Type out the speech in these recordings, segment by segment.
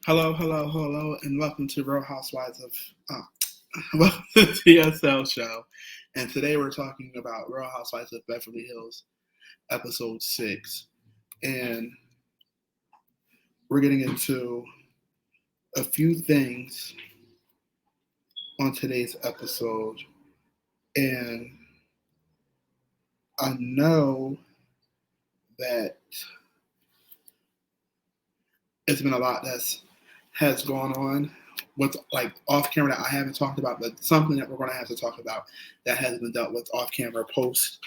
Hello, hello, hello, and welcome to Real Housewives of uh, welcome to the TSL show. And today we're talking about Real Housewives of Beverly Hills, episode 6. And we're getting into a few things on today's episode. And I know that it's been a lot that's has gone on with like off camera that I haven't talked about, but something that we're going to have to talk about that has been dealt with off camera post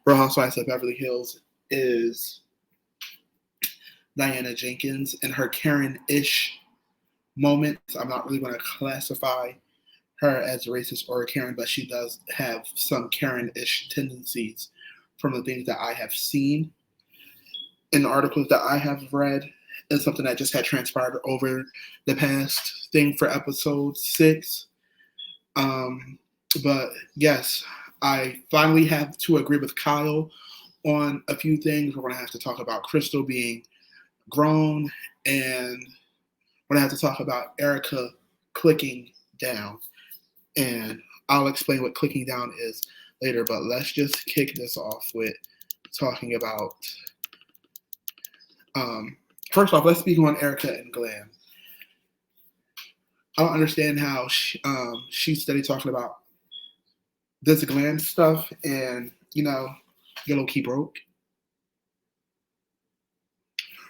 Real Housewives of Beverly Hills is Diana Jenkins and her Karen-ish moments. I'm not really going to classify her as racist or a Karen, but she does have some Karen-ish tendencies from the things that I have seen in the articles that I have read, and something that just had transpired over the past thing for episode 6. But yes, I finally have to agree with Kyle on a few things. We're going to have to talk about Crystal being grown, and we're going to have to talk about Erica clicking down. And I'll explain what clicking down is later, but let's just kick this off with talking about first off, let's speak on Erica and Glam. I don't understand how she's steady talking about this Glam stuff and, you're low-key broke.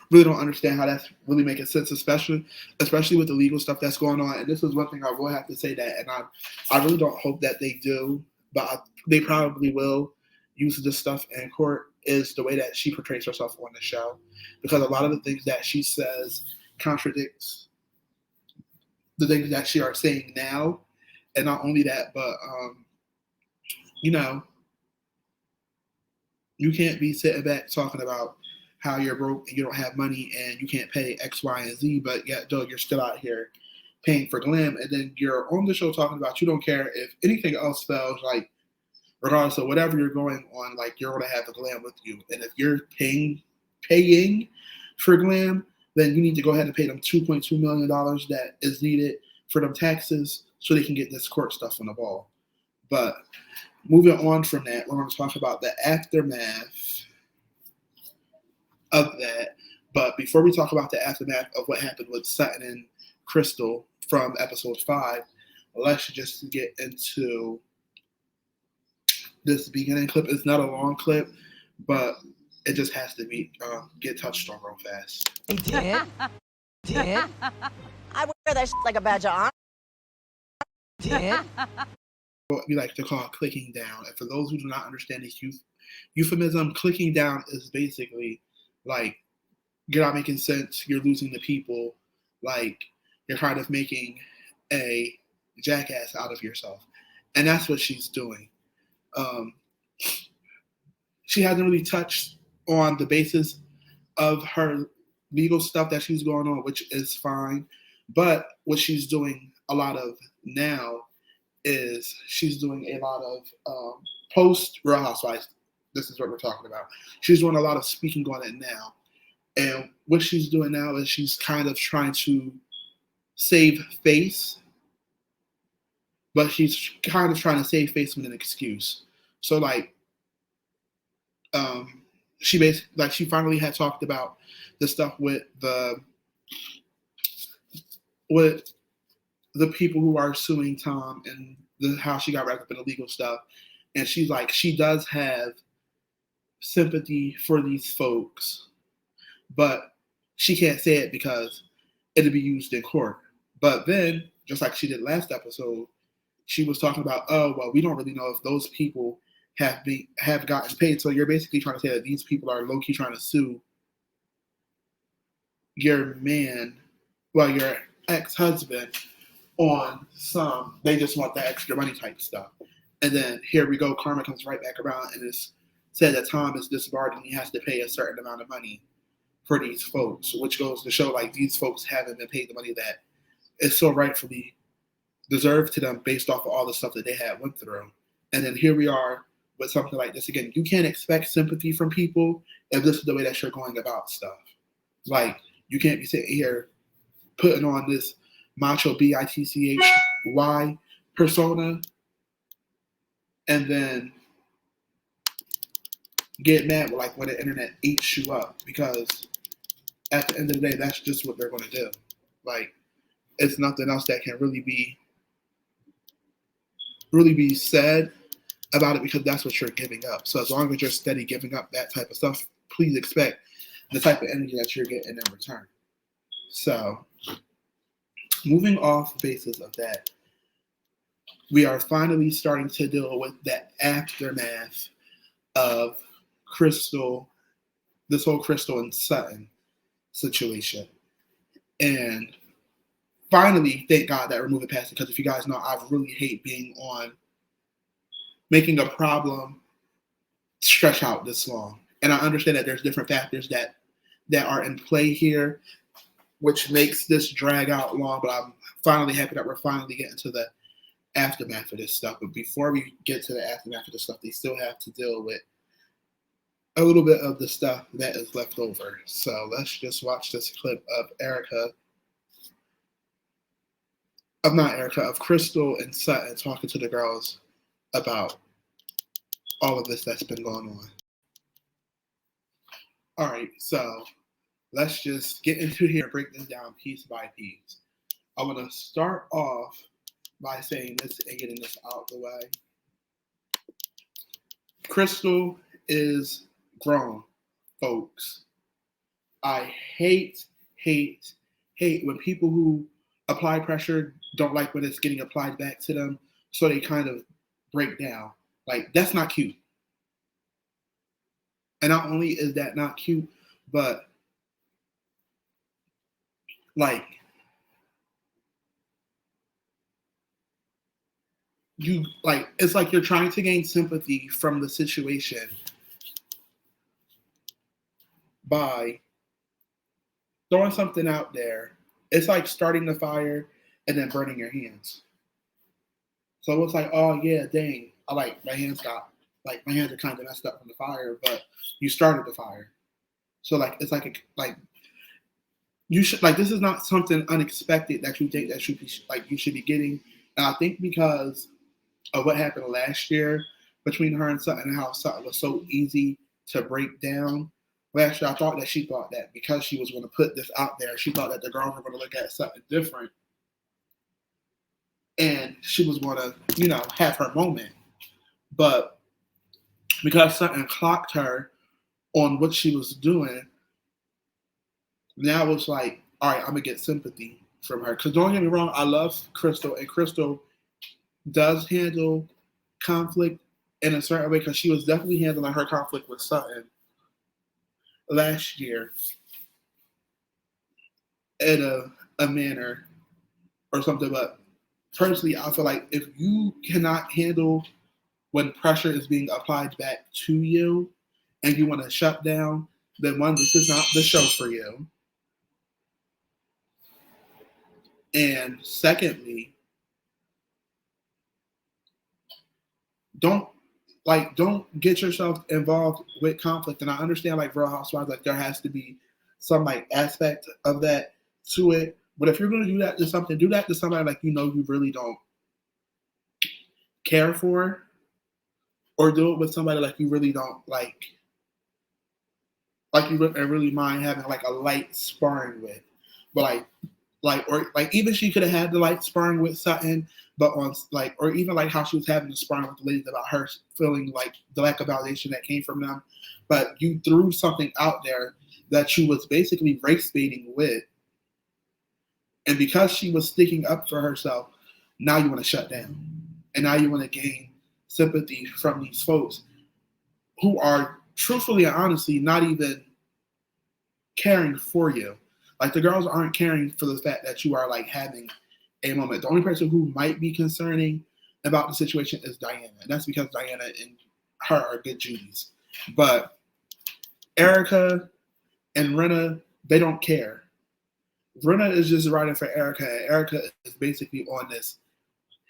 Really don't understand how that's really making sense, especially with the legal stuff that's going on. And this is one thing I will have to say that, and I really don't hope that they do, but they probably will use this stuff in court, is the way that she portrays herself on the show. Because a lot of the things that she says contradicts the things that she are saying now. And not only that, but, you can't be sitting back talking about how you're broke and you don't have money and you can't pay X, Y, and Z, but yet, Doug, you're still out here paying for Glam. And then you're on the show talking about you don't care if anything else fails, like, regardless of whatever you're going on, like, you're going to have the Glam with you. And if you're paying for Glam, then you need to go ahead and pay them $2.2 million that is needed for them taxes so they can get this court stuff on the ball. But moving on from that, we're going to talk about the aftermath of that. But before we talk about the aftermath of what happened with Sutton and Crystal from episode 5, let's just get into this beginning clip. It's not a long clip, but it just has to be get touched on real fast. He did? Did? I wear that like a badge of honor. Did? What we like to call clicking down. And for those who do not understand this euphemism, clicking down is basically like you're not making sense, you're losing the people, like you're kind of making a jackass out of yourself. And that's what she's doing. She hasn't really touched on the basis of her legal stuff that she's going on, which is fine. But what she's doing a lot of now is she's doing a lot of post Real Housewives. This is what we're talking about. She's doing a lot of speaking on it now. And what she's doing now is she's kind of trying to save face, but she's kind of trying to save face with an excuse. So like, she finally had talked about the stuff with the people who are suing Tom and how she got wrapped up in the legal stuff. And she's like, she does have sympathy for these folks, but she can't say it because it'll be used in court. But then, just like she did last episode, she was talking about, oh, well, we don't really know if those people have gotten paid. So you're basically trying to say that these people are low-key trying to sue your man, well, your ex-husband on some, they just want the extra money type stuff. And then here we go, karma comes right back around and it's said that Tom is disbarred and he has to pay a certain amount of money for these folks, which goes to show like these folks haven't been paid the money that is so rightfully deserved to them based off of all the stuff that they had went through. And then here we are with something like this again. You can't expect sympathy from people if this is the way that you're going about stuff. Like, you can't be sitting here putting on this macho bitchy persona, and then get mad like when the internet eats you up, because at the end of the day, that's just what they're going to do. Like, it's nothing else that can really be said about it, because that's what you're giving up. So as long as you're steady giving up that type of stuff, please expect the type of energy that you're getting in return. So moving off the basis of that, we are finally starting to deal with that aftermath of Crystal, this whole Crystal and Sutton situation. And finally, thank God that we're moving past it, because if you guys know, I really hate being on making a problem stretch out this long. And I understand that there's different factors that are in play here, which makes this drag out long, but I'm finally happy that we're finally getting to the aftermath of this stuff. But before we get to the aftermath of this stuff, they still have to deal with a little bit of the stuff that is left over. So let's just watch this clip of Crystal and Sutton talking to the girls about all of this that's been going on. All right, so let's just get into here and break this down piece by piece. I want to start off by saying this and getting this out the way. Crystal is grown, folks. I hate when people who apply pressure don't like when it's getting applied back to them, so they kind of break down. Like, that's not cute. And not only is that not cute, but like, it's like you're trying to gain sympathy from the situation by throwing something out there. It's like starting the fire and then burning your hands. So it's like, oh yeah, dang, my hands are kind of messed up from the fire, but you started the fire. So it's like you should, this is not something unexpected that you think that you should be getting. And I think because of what happened last year between her and Sutton, and how Sutton was so easy to break down last year, I thought that she thought that because she was going to put this out there, she thought that the girls were going to look at Sutton different, and she was going to, have her moment. But because Sutton clocked her on what she was doing, now it's like, all right, I'm going to get sympathy from her. Because don't get me wrong, I love Crystal, and Crystal does handle conflict in a certain way, because she was definitely handling her conflict with Sutton last year in a manner or something. But personally, I feel like if you cannot handle when pressure is being applied back to you and you want to shut down, then one, this is not the show for you. And secondly, don't get yourself involved with conflict. And I understand, Real Housewives, there has to be some aspect of that to it. But if you're going to do that to something, do that to somebody you really don't care for, or do it with somebody you really don't you really mind having a light sparring with. But even she could have had the light sparring with Sutton, but on or even how she was having the sparring with the ladies about her feeling the lack of validation that came from them. But you threw something out there that she was basically race baiting with, and because she was sticking up for herself, now you want to shut down, and now you want to gain sympathy from these folks who are truthfully and honestly not even caring for you. The girls aren't caring for the fact that you are having a moment. The only person who might be concerning about the situation is Diana. And that's because Diana and her are good Judies. But Erica and Renna, they don't care. Renna is just riding for Erica, and Erica is basically on this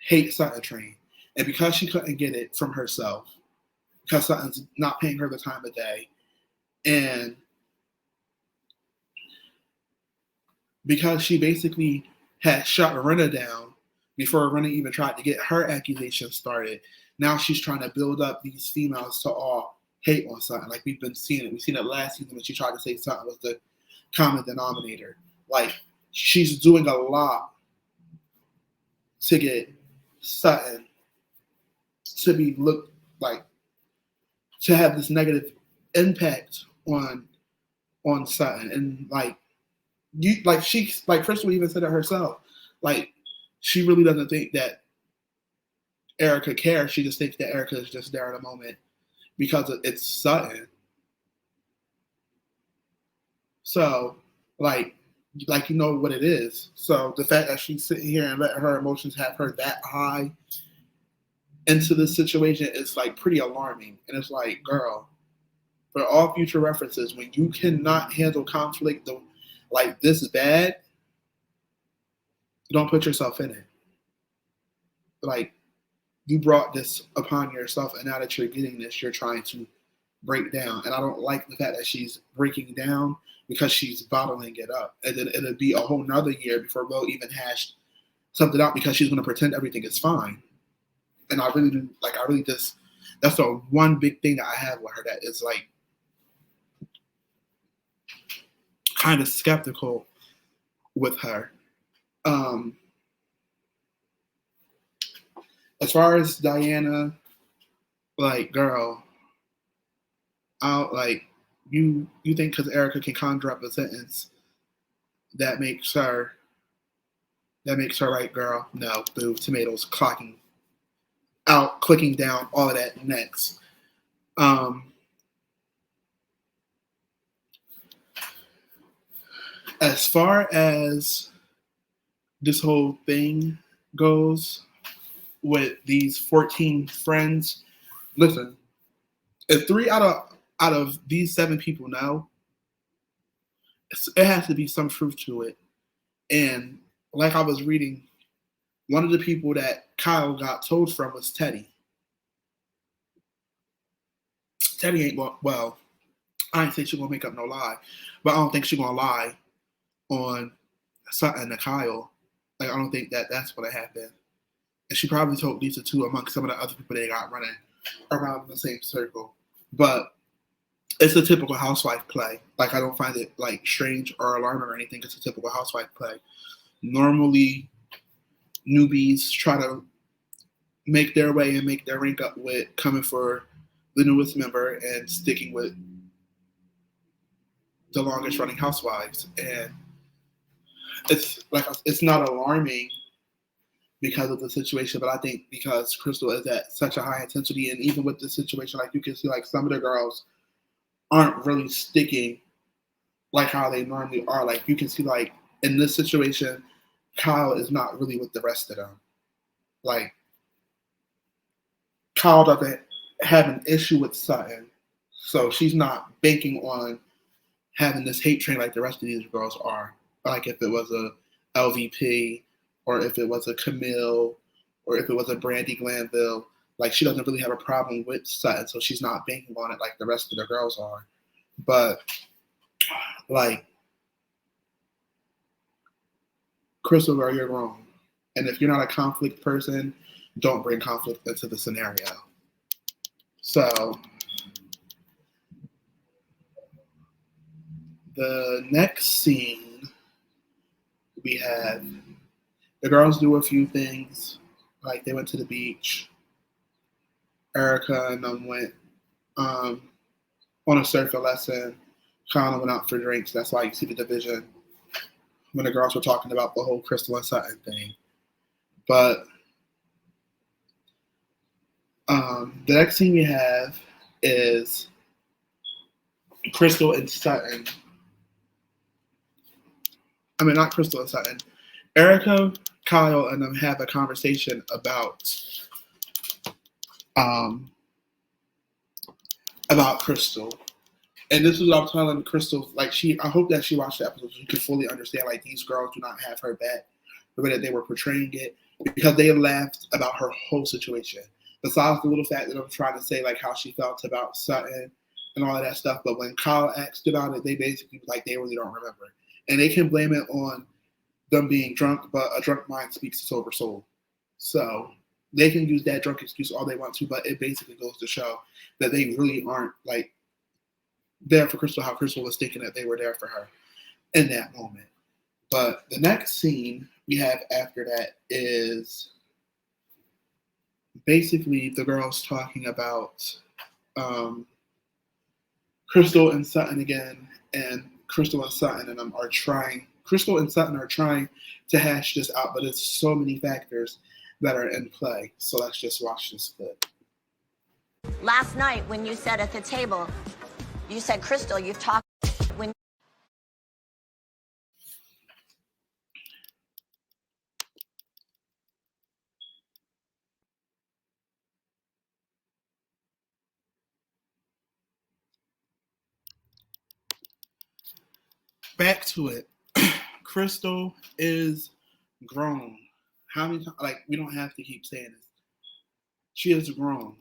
hate Sutton train. And because she couldn't get it from herself, because Sutton's not paying her the time of day, and because she basically had shut Renna down before Renna even tried to get her accusation started. Now she's trying to build up these females to all hate on something. Like we've been seeing it. We've seen it last season when she tried to say something was the common denominator. Like she's doing a lot to get Sutton to be looked like to have this negative impact on Sutton. And like Crystal even said it herself. Like she really doesn't think that Erica cares. She just thinks that Erica is just there in a moment because it's Sutton. So like you know what it is. So the fact that she's sitting here and letting her emotions have her that high into this situation is like pretty alarming. And it's like, girl, for all future references, when you cannot handle conflict like this bad, don't put yourself in it. Like you brought this upon yourself, and now that you're getting this, you're trying to break down. And I don't like the fact that she's breaking down because she's bottling it up. And then it'll be a whole nother year before we'll even hash something out because she's going to pretend everything is fine. And I really just, that's the one big thing that I have with her that is like kind of skeptical with her. As far as Diana, like, girl, you think because Erica can conjure up a sentence that makes her right, girl? No, boo, tomatoes, clocking out, clicking down, all of that next. As far as this whole thing goes with these 14 friends, listen, if 3 out of these 7 people know, it has to be some truth to it. And like I was reading, one of the people that Kyle got told from was Teddy. Teddy ain't going, well, I ain't think she's going to make up no lie, but I don't think she's going to lie on Sutton to Kyle. Like, I don't think that that's going to happen. And she probably told Lisa too, amongst some of the other people they got running around in the same circle. But it's a typical housewife play. Like, I don't find it like strange or alarming or anything. It's a typical housewife play. Normally, newbies try to make their way and make their rank up with coming for the newest member and sticking with the longest running housewives. And it's not alarming because of the situation, but I think because Crystal is at such a high intensity, and even with this situation, like you can see, like some of the girls aren't really sticking like how they normally are. Like you can see, like in this situation, Kyle is not really with the rest of them. Like Kyle doesn't have an issue with Sutton, so she's not banking on having this hate train like the rest of these girls are. Like if it was a LVP, or if it was a Camille, or if it was a Brandy Glanville, like she doesn't really have a problem with Sutton, so she's not banking on it like the rest of the girls are. But like Crystal, girl, you're wrong. And if you're not a conflict person, don't bring conflict into the scenario. So the next scene we have the girls do a few things. Like they went to the beach. Erica and them went on a surfer lesson. Connor went out for drinks. That's why you see the division when the girls were talking about the whole Crystal and Sutton thing. But the next scene we have is Crystal and Sutton. I mean, not Crystal and Sutton. Erica, Kyle, and them have a conversation about Crystal. And this is what I'm telling Crystal. Like I hope that she watched the episode so she can fully understand. Like these girls do not have her back the way that they were portraying it, because they laughed about her whole situation. Besides the little fact that I'm trying to say like how she felt about Sutton and all of that stuff, but when Kyle asked about it, they basically like they really don't remember, and they can blame it on them being drunk, but a drunk mind speaks a sober soul. So they can use that drunk excuse all they want to, but it basically goes to show that they really aren't like there for Crystal, how Crystal was thinking that they were there for her in that moment. But the next scene we have after that is basically the girls talking about Crystal and Sutton again, and Crystal and Sutton and them are trying. Crystal and Sutton are trying to hash this out, but it's so many factors that are in play. So let's just watch this clip. Last night when you said at the table, you said, Crystal, you've talked when. Back to it. Crystal is grown. How many times? Like, we don't have to keep saying this. She is grown.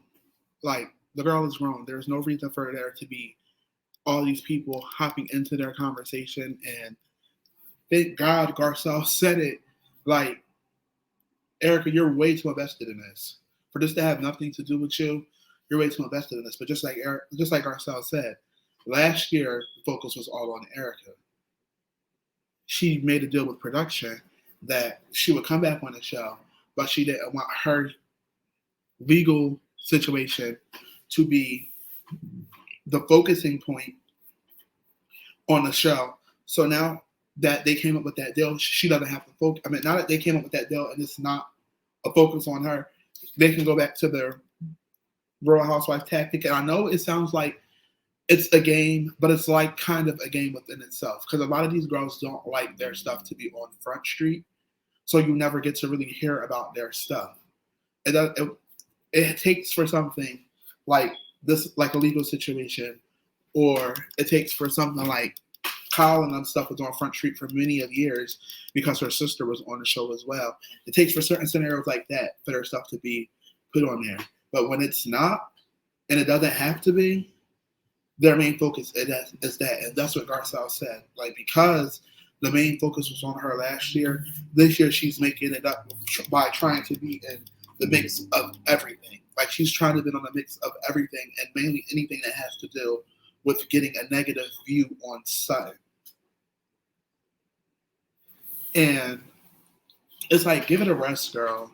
Like, the girl is grown. There's no reason for there to be all these people hopping into their conversation. And thank God Garcelle said it. Like, Erica, you're way too invested in this. For this to have nothing to do with you, you're way too invested in this. But just like Garcelle said, last year the focus was all on Erica. She made a deal with production that she would come back on the show, but she didn't want her legal situation to be the focusing point on the show. So now that they came up with that deal, she doesn't have to focus. I mean, now that they came up with that deal and it's not a focus on her, they can go back to their Real Housewives tactic. And I know it sounds like it's a game, but it's like kind of a game within itself, because a lot of these girls don't like their stuff to be on Front Street, so you never get to really hear about their stuff. It takes for something like this, like a legal situation, or it takes for something like Kyle and stuff was on Front Street for many of years because her sister was on the show as well. It takes for certain scenarios like that for their stuff to be put on there. But when it's not, and it doesn't have to be, their main focus is that. And that's what Garcelle said. Like, because the main focus was on her last year, this year she's making it up by trying to be in the mix of everything. Like, she's trying to be on the mix of everything, and mainly anything that has to do with getting a negative view on Sutton. And it's like, give it a rest, girl.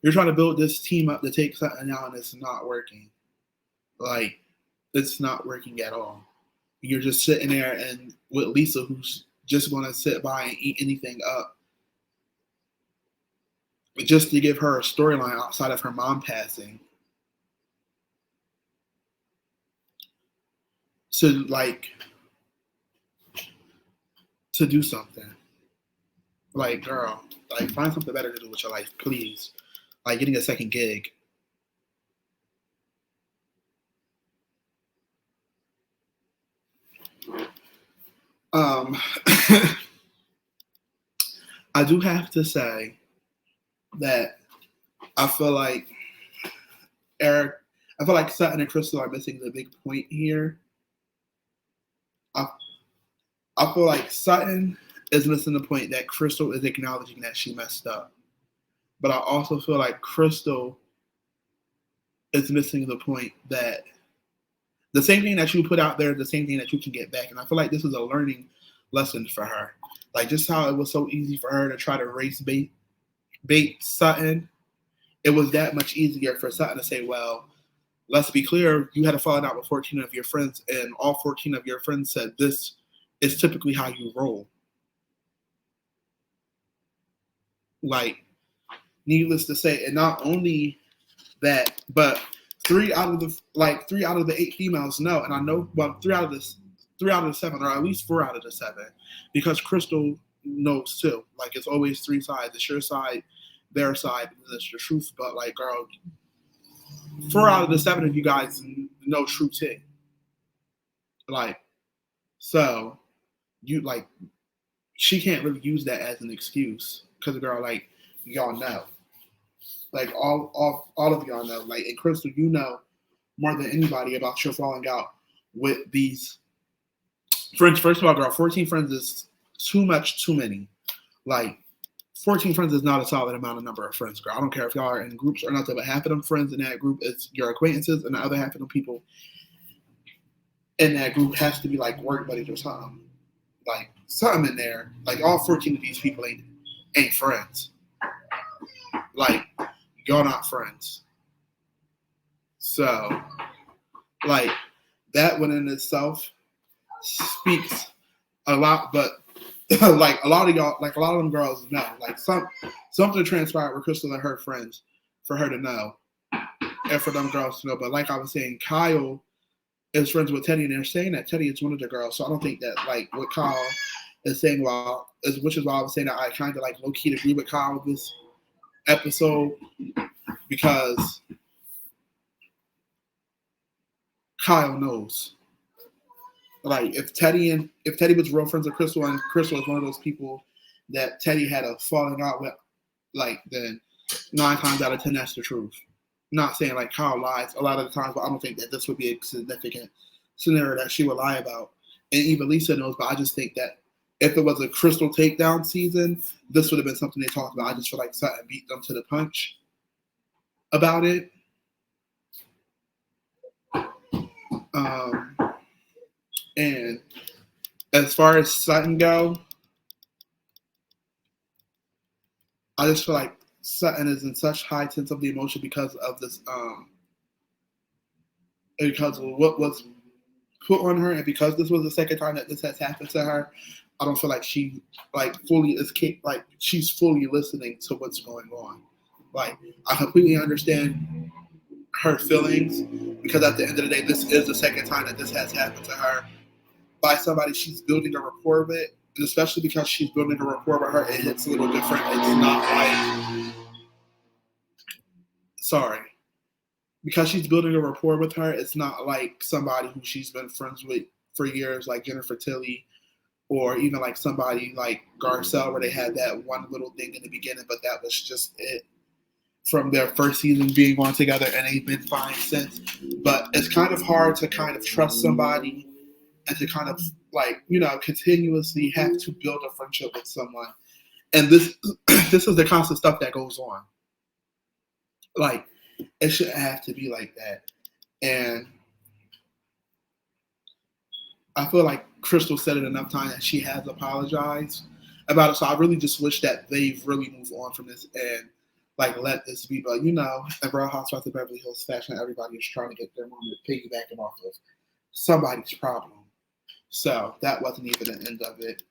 You're trying to build this team up to take Sutton out, and it's not working. Like, it's not working at all. You're just sitting there and with Lisa, who's just going to sit by and eat anything up just to give her a storyline outside of her mom passing. To do something. Like, girl, like, find something better to do with your life, please. Like, getting a second gig. I do have to say that I feel like Sutton and Crystal are missing the big point here. I feel like Sutton is missing the point that Crystal is acknowledging that she messed up. But I also feel like Crystal is missing the point that the same thing that you put out there, the same thing that you can get back. And I feel like this is a learning lesson for her. Like, just how it was so easy for her to try to race bait Sutton, it was that much easier for Sutton to say, well, let's be clear, you had a falling out with 14 of your friends, and all 14 of your friends said this is typically how you roll. Like, needless to say, and not only that, but three out of the 8 females know, and I know, well, 3 out of the 7, or at least 4 out of the 7, because Crystal knows too. Like, it's always 3 sides: it's your side, their side, and it's the truth. But like, girl, 4 out of the 7 of you guys know true tea. Like, so you, like, she can't really use that as an excuse, because the girl, like, y'all know. Like, all of y'all know. Like, and Crystal, you know more than anybody about your falling out with these friends. First of all, girl, 14 friends is too many. Like, 14 friends is not a solid amount of number of friends, girl. I don't care if y'all are in groups or nothing, but half of them friends in that group is your acquaintances, and the other half of them people in that group has to be like work buddies or something. Like something in there. Like all 14 of these people ain't friends. Like, y'all not friends. So, like, that one in itself speaks a lot, but like a lot of y'all, like a lot of them girls know, like something transpired with Crystal and her friends for her to know, and for them girls to know. But like I was saying, Kyle is friends with Teddy, and they're saying that Teddy is one of the girls. So I don't think that like what Kyle is saying, which is why I was saying that I kind of like low key agree with Kyle with this episode, because Kyle knows. Like if Teddy was real friends with Crystal, and Crystal was one of those people that Teddy had a falling out with, like, then 9 times out of 10 that's the truth. Not saying like Kyle lies a lot of the times, but I don't think that this would be a significant scenario that she would lie about. And even Lisa knows, but I just think that if it was a Crystal takedown season, this would have been something they talked about. I just feel like Sutton beat them to the punch about it. And as far as Sutton go, I just feel like Sutton is in such high sense of the emotion because of this, because of what was put on her, and because this was the second time that this has happened to her. I don't feel like she like fully escaped, like she's fully listening to what's going on. Like, I completely understand her feelings, because at the end of the day, this is the second time that this has happened to her by somebody she's building a rapport with, and especially because she's building a rapport with her, it hits a little different. It's not like, sorry, because she's building a rapport with her, it's not like somebody who she's been friends with for years, like Jennifer Tilly, or even like somebody like Garcelle, where they had that one little thing in the beginning, but that was just it from their first season being on together, and they've been fine since. But it's kind of hard to kind of trust somebody and to kind of like, continuously have to build a friendship with someone. And this this is the constant stuff that goes on. Like, it shouldn't have to be like that. And I feel like Crystal said it enough times that she has apologized about it. So I really just wish that they've really moved on from this and like let this be. But in Real Housewives of Beverly Hills fashion, everybody is trying to get their moment piggybacking off of somebody's problem. So that wasn't even the end of it.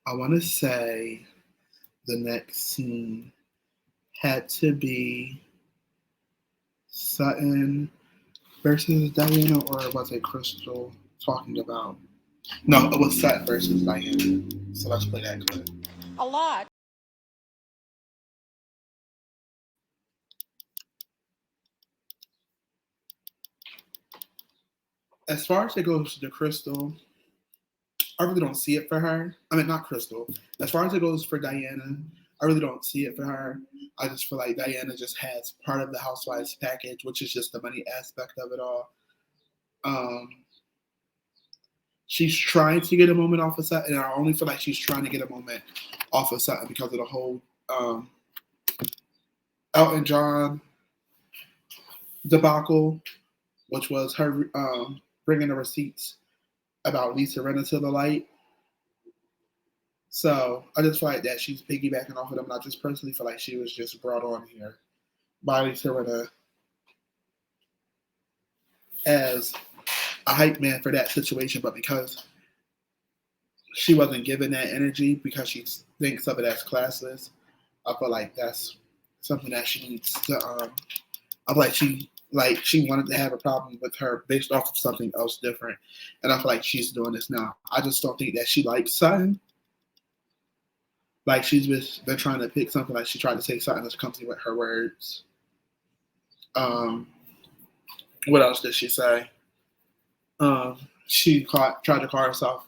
I want to say the next scene had to be Sutton versus Diana, or was it Crystal talking about? No, it was Sutton versus Diana. So let's play that clip. A lot. As far as it goes to Crystal, I really don't see it for her. I mean, not Crystal. As far as it goes for Diana, I really don't see it for her. I just feel like Diana just has part of the Housewives package, which is just the money aspect of it all. She's trying to get a moment off of Sutton, and I only feel like she's trying to get a moment off of Sutton because of the whole Elton John debacle, which was her bringing the receipts about Lisa Rinna to the light. So I just feel like that she's piggybacking off of them. And I just personally feel like she was just brought on here by Lisa Rinna as a hype man for that situation, but because she wasn't given that energy because she thinks of it as classless, I feel like that's something that she needs to. I feel like she wanted to have a problem with her based off of something else different, and I feel like she's doing this now. I just don't think that she likes Sutton. Like, she's been trying to pick something, like she tried to say something that's company with her words. What else did she say? She tried to call herself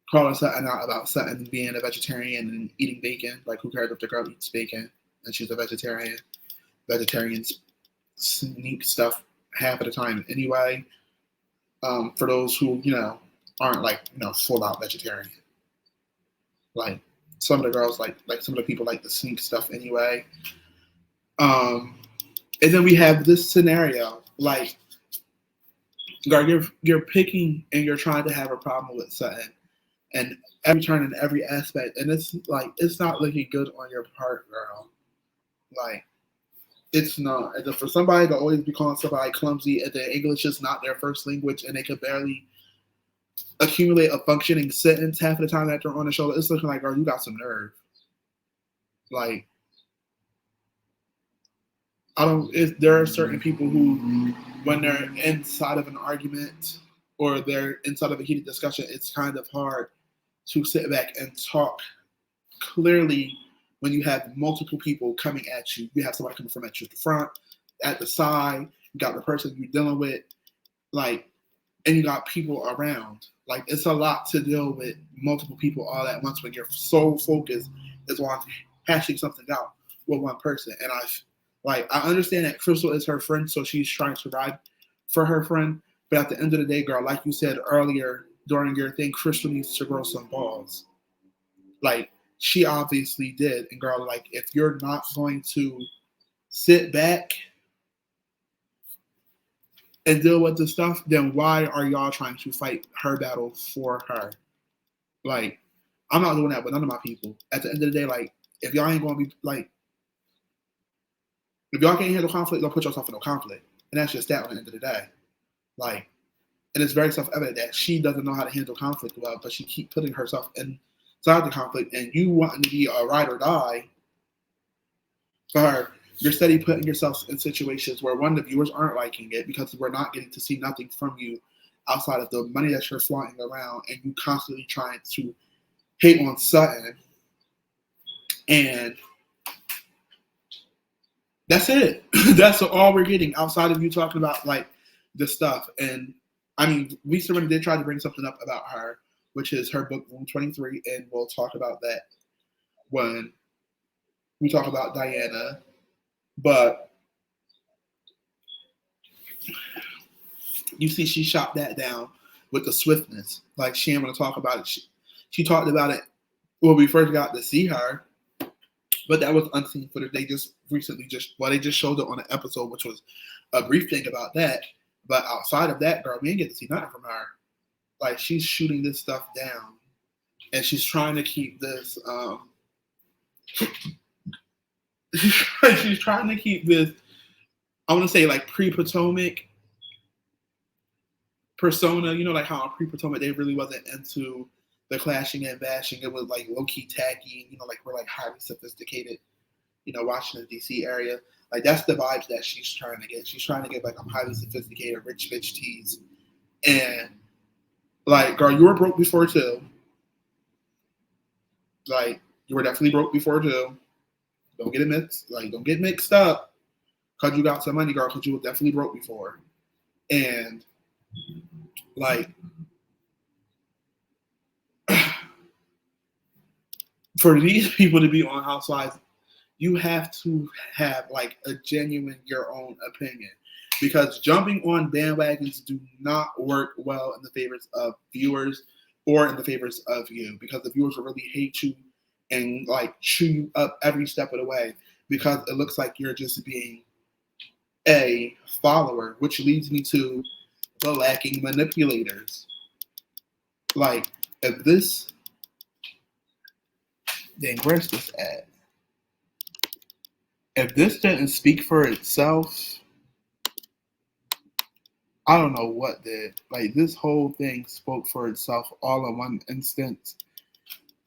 calling Sutton out about Sutton being a vegetarian and eating bacon. Like, who cares if the girl eats bacon and she's a vegetarian? Vegetarians sneak stuff half of the time anyway. For those who, aren't like, full out vegetarian. Like some of the girls like some of the people like to sneak stuff anyway. Um, and then we have this scenario, like, girl, you're picking and you're trying to have a problem with something, and every turn in every aspect, and it's like it's not looking good on your part, girl. Like it's not. And for somebody to always be calling somebody clumsy and their English is not their first language and they can barely accumulate a functioning sentence half of the time that they're on the show, it's looking like, girl, you got some nerve. Like I don't. There are certain people who, when they're inside of an argument or they're inside of a heated discussion, it's kind of hard to sit back and talk clearly when you have multiple people coming at you. You have somebody coming from at you at the front, at the side. You got the person you're dealing with, like, and you got people around. Like, it's a lot to deal with multiple people all at once when your sole focus is on hashing something out with one person. And I understand that Crystal is her friend, so she's trying to ride for her friend. But at the end of the day, girl, like you said earlier during your thing, Crystal needs to grow some balls. Like, she obviously did. And girl, like, if you're not going to sit back and deal with the stuff, then why are y'all trying to fight her battle for her? Like, I'm not doing that with none of my people. At the end of the day, like, if y'all ain't gonna be like, if y'all can't handle conflict, don't put yourself in no conflict. And that's just that on the end of the day. Like, and it's very self-evident that she doesn't know how to handle conflict well, but she keep putting herself inside the conflict, and you wanting to be a ride or die for her, you're steady putting yourself in situations where one, the viewers aren't liking it because we're not getting to see nothing from you outside of the money that you're flying around, and you constantly trying to hate on Sutton. And that's it. That's all we're getting outside of you talking about like this stuff. And I mean, we certainly did try to bring something up about her, which is her book Room 23, and we'll talk about that when we talk about Diana. But you see, she shot that down with the swiftness. Like, she ain't want to talk about it. She talked about it when we first got to see her, but that was unseen footage. They just recently they just showed it on an episode, which was a brief thing about that. But outside of that, girl, we didn't get to see nothing from her. Like, she's shooting this stuff down, and she's trying to keep this. She's trying to keep this. I want to say like pre-Potomac persona. You know, like how on pre-Potomac they really wasn't into the clashing and bashing. It was like low-key tacky. You know, like we're like highly sophisticated. You know, Washington D.C. area. Like, that's the vibes that she's trying to get. She's trying to get like, I'm highly sophisticated, rich bitch tease. And like, girl, you were broke before too. Like, you were definitely broke before too. Don't get it mixed. Like, don't get mixed up because you got some money, girl. Because you were definitely broke before. And like, for these people to be on Housewives, you have to have like a genuine your own opinion, because jumping on bandwagons do not work well in the favors of viewers or in the favors of you, because the viewers will really hate you and like chew you up every step of the way because it looks like you're just being a follower, which leads me to the lacking manipulators. Like, if this, then where's this at? If this didn't speak for itself, I don't know what did. Like, this whole thing spoke for itself all in one instance.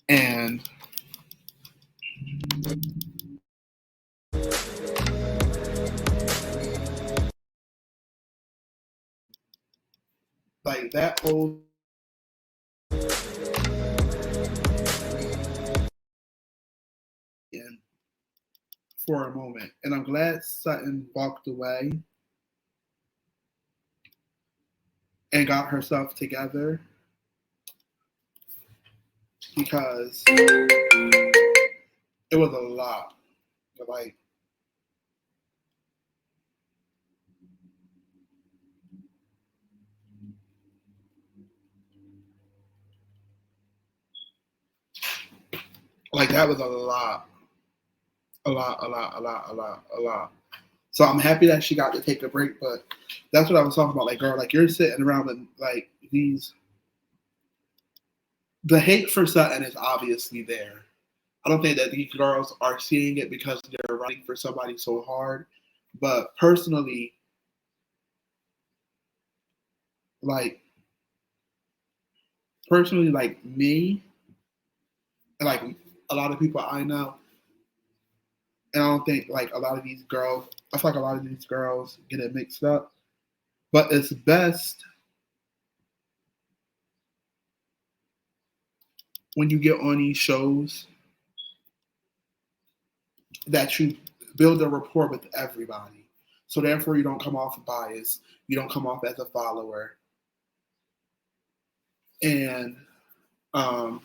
And like that whole in for a moment. And I'm glad Sutton walked away and got herself together, because it was a lot. Like, Like that was a lot. A lot, a lot, a lot, a lot, a lot. So I'm happy that she got to take a break, but that's what I was talking about. Like, girl, like you're sitting around with like the hate for Sutton is obviously there. I don't think that these girls are seeing it because they're writing for somebody so hard. But like like me, and like a lot of people I know, and I don't think like a lot of these girls, I feel like a lot of these girls get it mixed up. But it's best when you get on these shows that you build a rapport with everybody. So therefore, you don't come off biased. You don't come off as a follower, and um,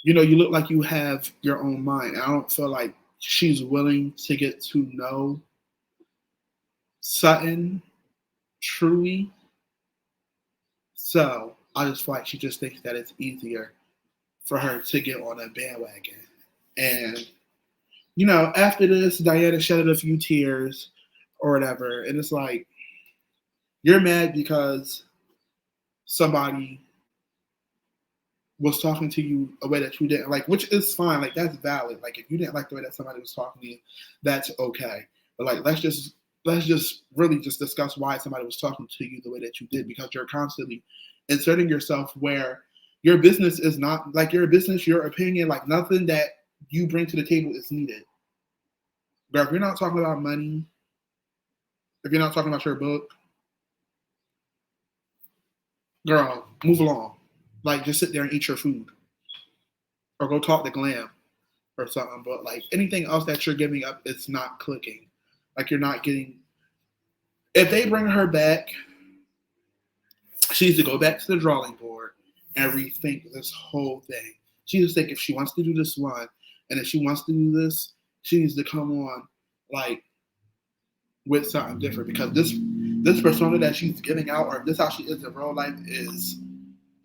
you look like you have your own mind. And I don't feel like she's willing to get to know Sutton truly. So I just feel like she just thinks that it's easier for her to get on a bandwagon. And after this, Diana shedded a few tears or whatever, and it's like you're mad because somebody was talking to you a way that you didn't like, which is fine. Like that's valid. Like if you didn't like the way that somebody was talking to you, that's okay. But like let's just really just discuss why somebody was talking to you the way that you did, because you're constantly inserting yourself where your business is not like your business, your opinion, like nothing that you bring to the table is needed. But if you're not talking about money, if you're not talking about your book, girl, move along. Like just sit there and eat your food. Or go talk to Glam or something. But like anything else that you're giving up, it's not clicking. Like you're not getting. If they bring her back, she needs to go back to the drawing board and rethink this whole thing. She needs to think if she wants to do this one, and if she wants to do this, she needs to come on like with something different, because this persona that she's giving out, or this how she is in real life, is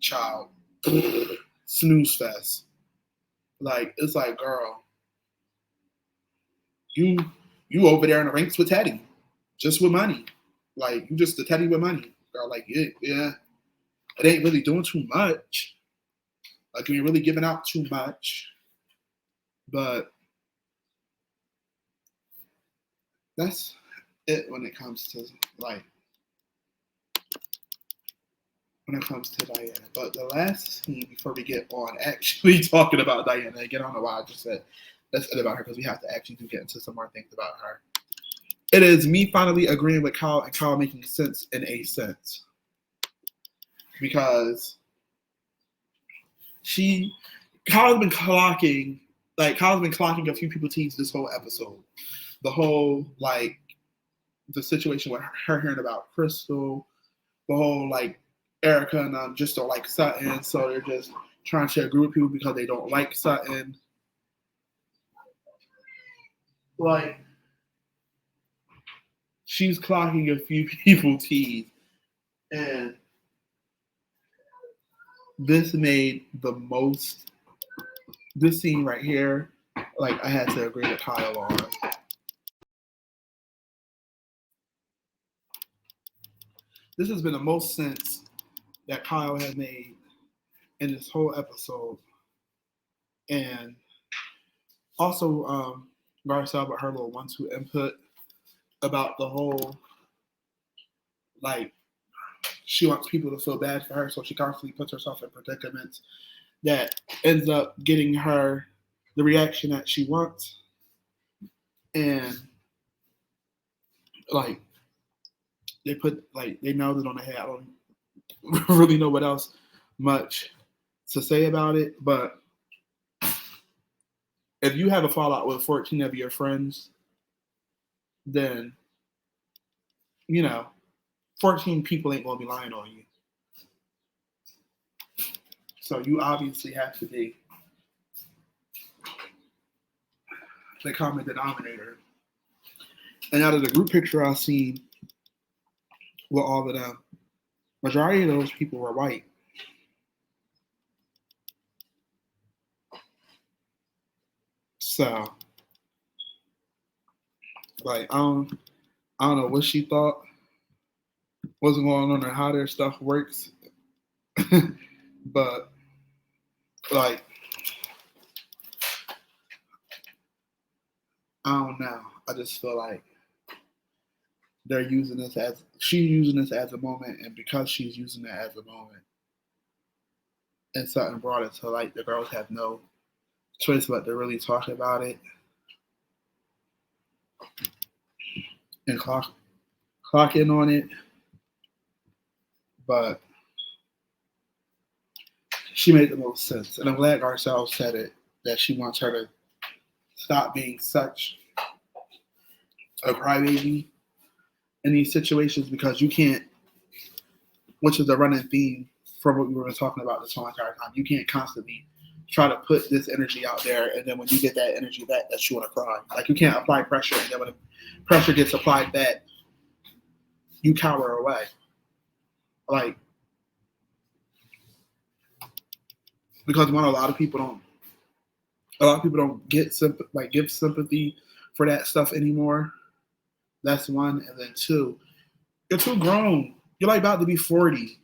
child snooze fest. Like it's like, girl, you over there in the ranks with Teddy, just with money. Like you just the Teddy with money, girl. Like yeah, it ain't really doing too much. Like you ain't really giving out too much, but that's it when it comes to Diana. But the last scene before we get on actually talking about Diana again, I don't know why I just said that's it about her, because we have to actually do get into some more things about her. It is me finally agreeing with Kyle and Kyle making sense in a sense, because Kyle's been clocking a few people's teeth this whole episode. The whole like the situation with her hearing about Crystal, the whole like Erica and them just don't like Sutton, so they're just trying to agree with people because they don't like Sutton. Like she's clocking a few people's teeth, and this made the most. This scene right here, like I had to agree with Kyle on. This has been the most sense that Kyle had made in this whole episode. And also Garcelle with her little 1-2 input about the whole, like, she wants people to feel bad for her, so she constantly puts herself in predicaments that ends up getting her the reaction that she wants. And like they nailed it on the head. I don't really know what else much to say about it, but if you have a fallout with 14 of your friends, then 14 people ain't gonna be lying on you. So you obviously have to be the common denominator. And out of the group picture I've seen with all of them, majority of those people were white. So, like, I don't know what she thought was going on or how their stuff works, but like, I don't know. I just feel like they're using this as she's using this as a moment, and because she's using it as a moment, and something brought it to light, the girls have no choice but to really talk about it and clock in on it. But she made the most sense, and I'm glad Garcelle said it that she wants her to stop being such a crybaby in these situations because you can't, which is a running theme from what we were talking about this whole entire time. You can't constantly try to put this energy out there, and then when you get that energy back, that you want to cry. Like you can't apply pressure, and then when the pressure gets applied back, you cower away. Like because a lot of people don't get give sympathy for that stuff anymore. That's one, and then two, you're too grown. You're like about to be 40.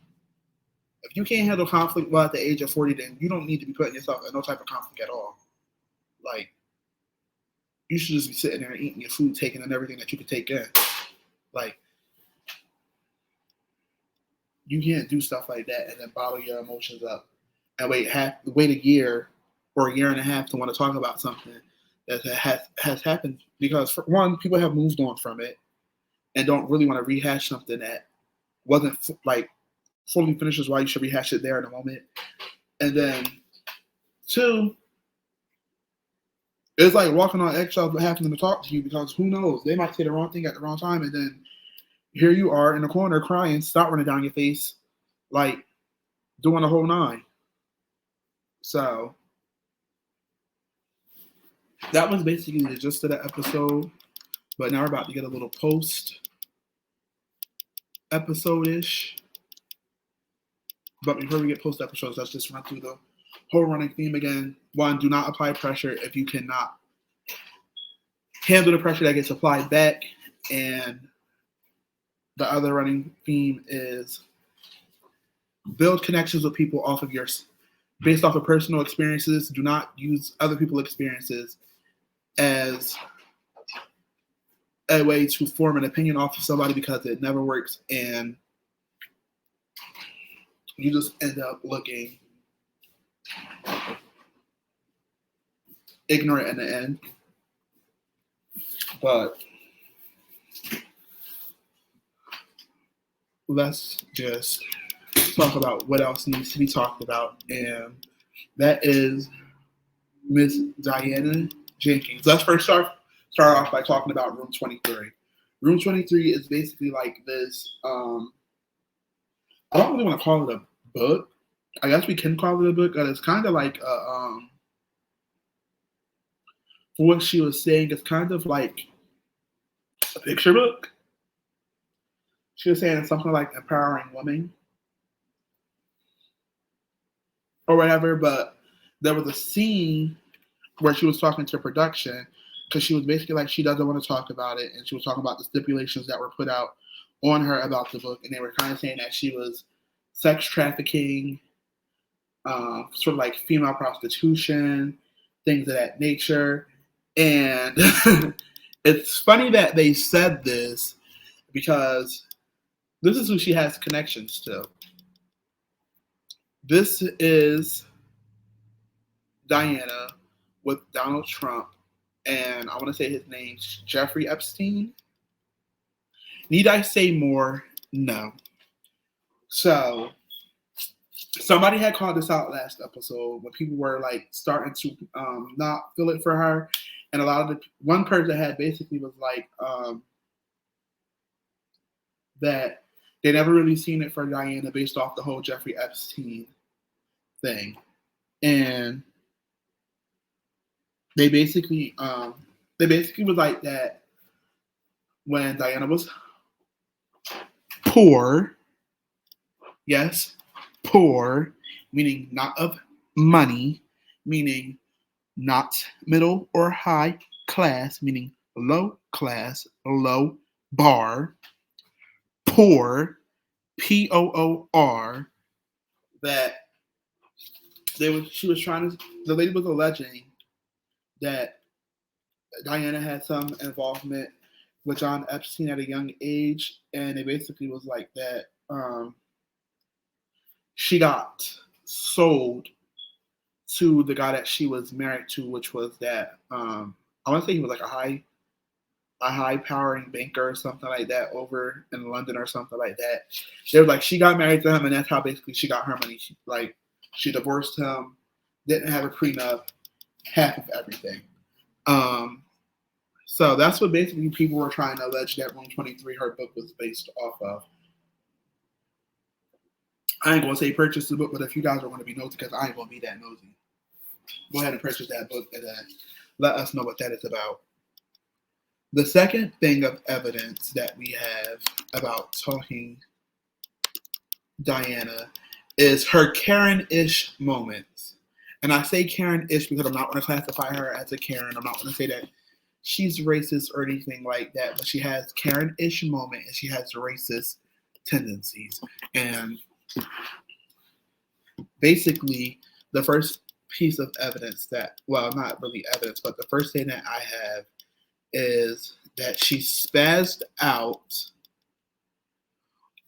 If you can't handle conflict well at the age of 40, then you don't need to be putting yourself in no type of conflict at all. Like you should just be sitting there and eating your food, taking in everything that you can take in. Like you can't do stuff like that and then bottle your emotions up and wait a year or a year and a half to want to talk about something that has happened because for one, people have moved on from it and don't really want to rehash something that wasn't like fully finishes why you should rehash it there in a moment. And then two, it's like walking on eggshells but having them to talk to you because who knows, they might say the wrong thing at the wrong time and then here you are in the corner crying, start running down your face, like doing the whole nine. So that was basically the gist of the episode. But now we're about to get a little post episode-ish. But before we get post episodes, let's just run through the whole running theme again. One, do not apply pressure if you cannot handle the pressure that gets applied back. And the other running theme is build connections with people based off of personal experiences. Do not use other people's experiences as a way to form an opinion off of somebody because it never works and you just end up looking ignorant in the end. But let's just talk about what else needs to be talked about, and that is Miss Diana Jenkins. Let's first start off by talking about Room 23. Room 23 is basically like this. I don't really want to call it a book. I guess we can call it a book, but it's kind of like for what she was saying, it's kind of like a picture book. She was saying it's something like empowering women or whatever, but there was a scene where she was talking to production because she was basically like she doesn't want to talk about it, and she was talking about the stipulations that were put out on her about the book, and they were kind of saying that she was sex trafficking, sort of like female prostitution, things of that nature. And it's funny that they said this because this is who she has connections to. This is Diana with Donald Trump, and I want to say his name's Jeffrey Epstein. Need I say more? No. So somebody had called this out last episode when people were like starting to not feel it for her, and a lot of one person had basically was like that they never really seen it for Diana based off the whole Jeffrey Epstein thing, and they basically was like that when Diana was poor. Yes, poor, meaning not of money, meaning not middle or high class, meaning low class, low bar, poor, Poor, that she was trying to, the lady was alleging that Diana had some involvement with John Epstein at a young age, and it basically was like that. She got sold to the guy that she was married to, which was that I want to say he was like a high powering banker or something like that over in London or something like that. They were like she got married to him, and that's how basically she got her money. She divorced him, didn't have a prenup, half of everything. Um, so that's what basically people were trying to allege that Room 23, her book, was based off of. I ain't gonna say purchase the book, but if you guys are going to be nosy, because I ain't gonna be that nosy, go ahead and purchase that book and then let us know what that is about. The second thing of evidence that we have about talking Diana is her Karen-ish moments. And I say Karen-ish because I'm not going to classify her as a Karen. I'm not going to say that she's racist or anything like that, but she has Karen-ish moment and she has racist tendencies. And basically, the first piece of evidence that, well, not really evidence, but the first thing that I have is that she spazzed out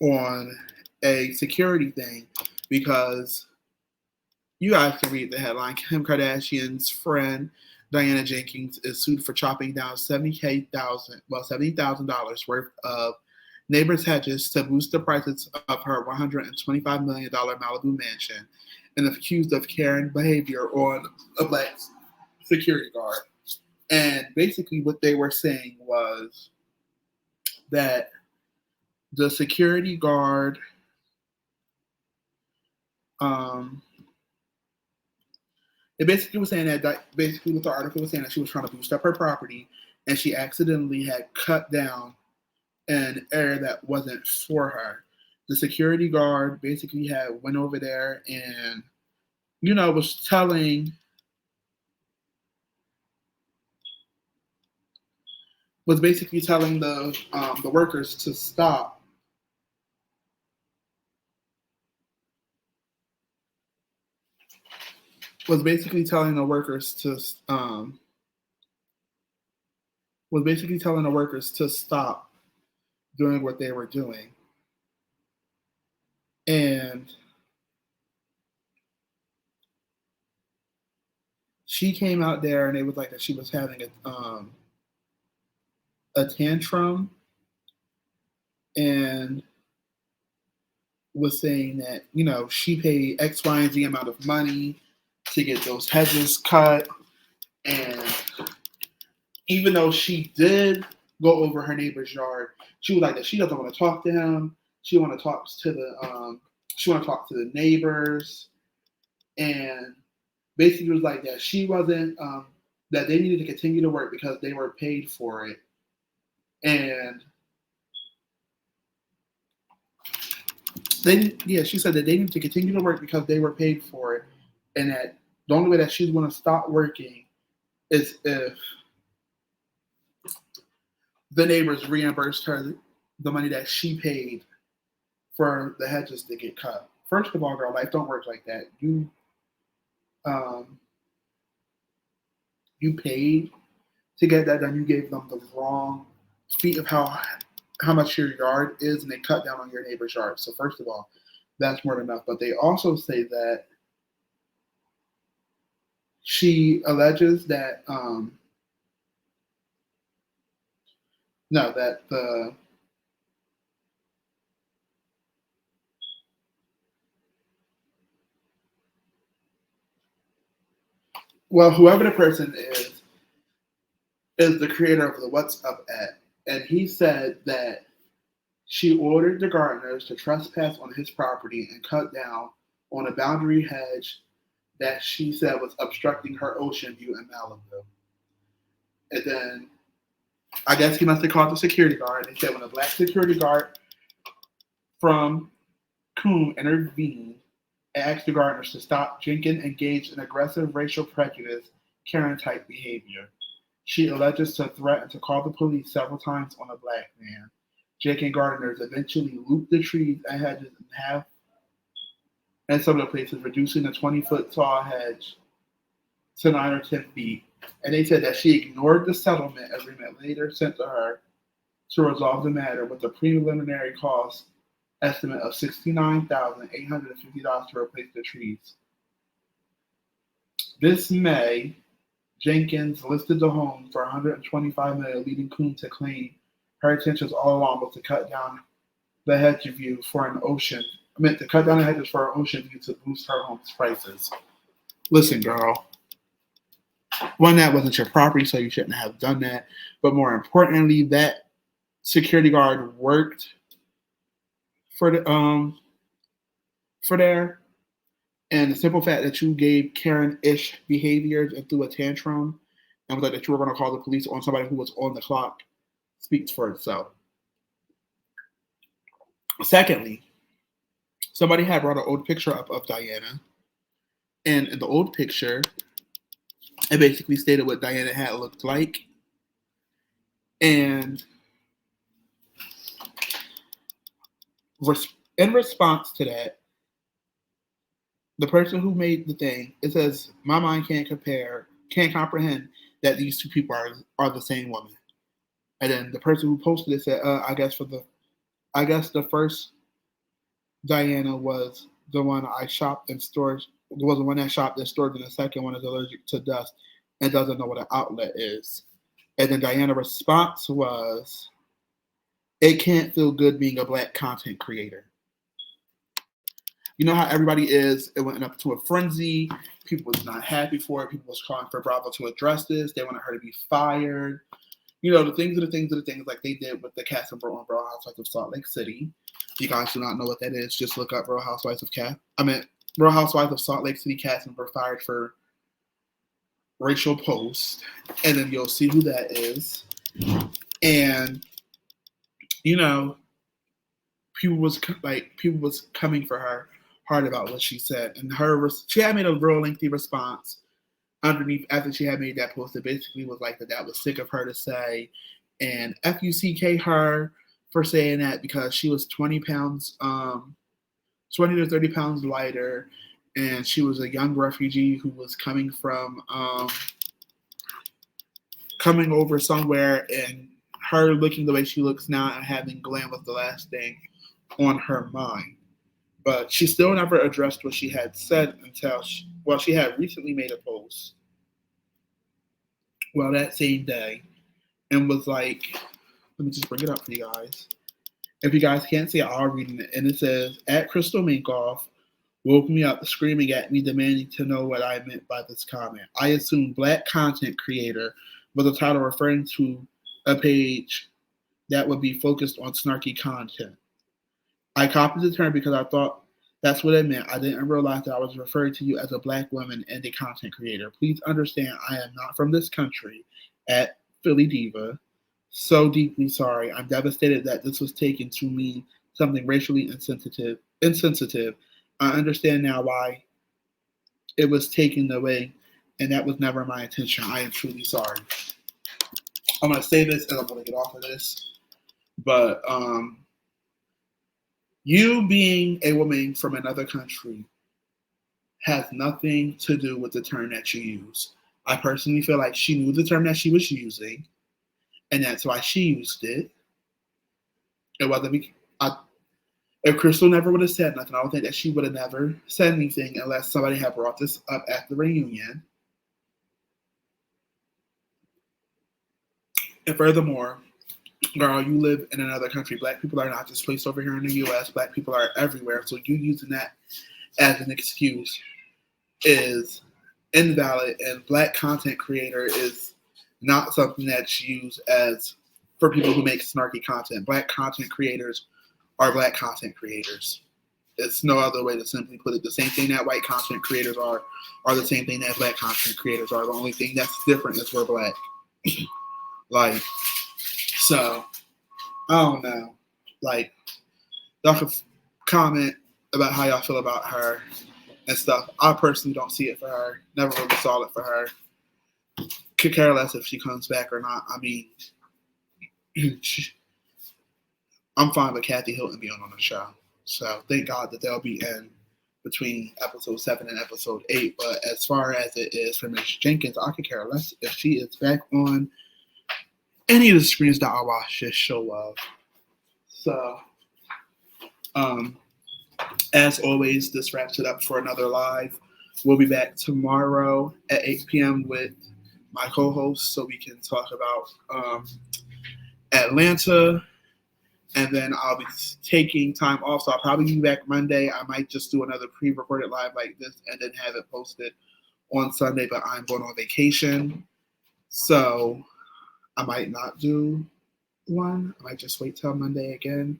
on a security thing because you guys can read the headline. Kim Kardashian's friend Diana Jenkins is sued for chopping down $70,000 worth of neighbors' hedges to boost the prices of her $125 million Malibu mansion, and accused of Karen behavior on a black security guard. And basically, what they were saying was that the security guard, it basically was saying that basically what the article was saying that she was trying to boost up her property, and she accidentally had cut down an area that wasn't for her. The security guard basically had went over there and was basically telling the workers to stop. Was basically telling the workers to stop doing what they were doing, and she came out there and it was like that she was having a tantrum and was saying that she paid X, Y, and Z amount of money to get those hedges cut, and even though she did go over her neighbor's yard, she was like that she doesn't want to talk to him. She want to talk to the neighbors, and basically was like that she wasn't that they needed to continue to work because they were paid for it, and she said that they needed to continue to work because they were paid for it, and that the only way that she's going to stop working is if the neighbors reimbursed her the money that she paid for the hedges to get cut. First of all, girl, life don't work like that. You paid to get that done. You gave them the wrong feet of how much your yard is, and they cut down on your neighbor's yard. So first of all, that's more than enough. But they also say that she alleges that whoever the person is the creator of the What's Up app, and he said that she ordered the gardeners to trespass on his property and cut down on a boundary hedge that she said was obstructing her ocean view in Malibu. And then I guess he must have called the security guard. They said when a black security guard from Coombe intervened and asked the gardeners to stop, Jenkins engaged in aggressive racial prejudice Karen-type behavior. She alleges to threaten to call the police several times on a black man. Jake and gardeners eventually looped the trees and hedges in half in some of the places, reducing the 20-foot tall hedge to 9 or 10 feet. And they said that she ignored the settlement agreement later sent to her to resolve the matter with a preliminary cost estimate of $69,850 to replace the trees. This May, Jenkins listed the home for $125 million, leading Kuhn to claim her intentions all along was to cut down the hedge view for an ocean. To cut down the hedges for an ocean view to boost her home's prices. Listen, girl. One, that wasn't your property, so you shouldn't have done that. But more importantly, that security guard worked for there. And the simple fact that you gave Karen-ish behaviors and threw a tantrum and was like that you were going to call the police on somebody who was on the clock speaks for itself. Secondly, somebody had brought an old picture up of Diana. And in the old picture, it basically stated what Diana had looked like. And in response to that, the person who made the thing, it says, my mind can't comprehend that these two people are the same woman. And then the person who posted it said, I guess the first Diana was the one I shopped in stores, was the one that shopped in stores, and the second one is allergic to dust and doesn't know what an outlet is. And then Diana's response was, it can't feel good being a black content creator. You know how everybody is, it went up to a frenzy. People was not happy for it. People was calling for Bravo to address this. They wanted her to be fired. You know, the things like they did with the cast and on Real Housewives of Salt Lake City. If you guys do not know what that is, just look up Real Housewives of Salt Lake City cast and were fired for racial posts. And then you'll see who that is. And, you know, people was coming for her hard about what she said. And she had made a real lengthy response underneath after she had made that post. It basically was like that was sick of her to say, and FUCK her for saying that because she was 20 to 30 pounds lighter, and she was a young refugee who was coming over somewhere, and her looking the way she looks now and having glam was the last thing on her mind. But she still never addressed what she had said until she had recently made a post that same day and was like, let me just bring it up for you guys. If you guys can't see it, I'll read it. And it says, at Crystal Minkoff woke me up screaming at me, demanding to know what I meant by this comment. I assumed black content creator was a title referring to a page that would be focused on snarky content. I copied the term because I thought that's what it meant. I didn't realize that I was referring to you as a black woman and a content creator. Please understand I am not from this country, at Philly Diva. So deeply sorry. I'm devastated that this was taken to mean something racially insensitive. I understand now why it was taken away, and that was never my intention. I am truly sorry. I'm going to say this and I'm going to get off of this. But you being a woman from another country has nothing to do with the term that you use. I personally feel like she knew the term that she was using, and that's why she used it. It wasn't if Crystal never would have said nothing, I don't think that she would have never said anything unless somebody had brought this up at the reunion. And furthermore, girl, you live in another country. Black people are not just placed over here in the U.S. Black people are everywhere. So you using that as an excuse is invalid, and black content creator is not something that's used as for people who make snarky content. Black content creators are black content creators. It's no other way to simply put it. The same thing that white content creators are the same thing that black content creators are. The only thing that's different is we're black. So, I don't know. Y'all can comment about how y'all feel about her and stuff. I personally don't see it for her. Never really saw it for her. could care less if she comes back or not. I mean, I'm fine with Kathy Hilton being on the show. So thank God that they'll be in between episode 7 and episode 8. But as far as it is for Miss Jenkins, I could care less if she is back on any of the screens that I watch this show of. So, as always, this wraps it up for another live. We'll be back tomorrow at 8 p.m. with my co-host so we can talk about Atlanta. And then I'll be taking time off. So I'll probably be back Monday. I might just do another pre-recorded live like this and then have it posted on Sunday. But I'm going on vacation. So I might not do one. I might just wait till Monday again.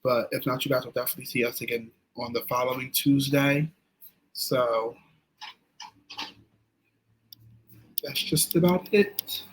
But if not, you guys will definitely see us again on the following Tuesday. So that's just about it.